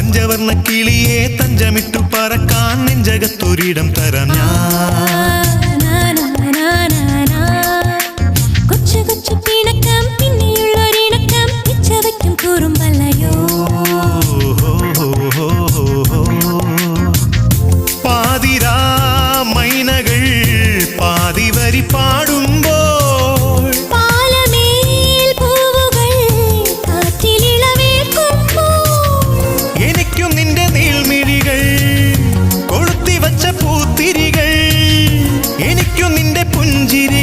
പഞ്ചവർണ്ണ കിളിയെ തഞ്ചമിട്ടു പറക്കാൻ നെഞ്ചകത്തൊരിടം തരാം ഞാൻ. കൊച്ചു കൊച്ചു പിണക്കം പിന്നെയുള്ളൊരിണക്കം പിച്ചവയ്ക്കും കുറുമ്പല്ലയോ. പാതിരാ മൈനകൾ പാതിവരി പാടുമ്പോൾ പാലമേൽ പൂവുകൾ കാറ്റിലിളവേൽക്കുമ്പോൾ എനിക്കും നിന്റെ നീൾമിഴികൾ കൊളുത്തിവച്ച പൂത്തിരികൾ എനിക്കും നിന്റെ പുഞ്ചിരി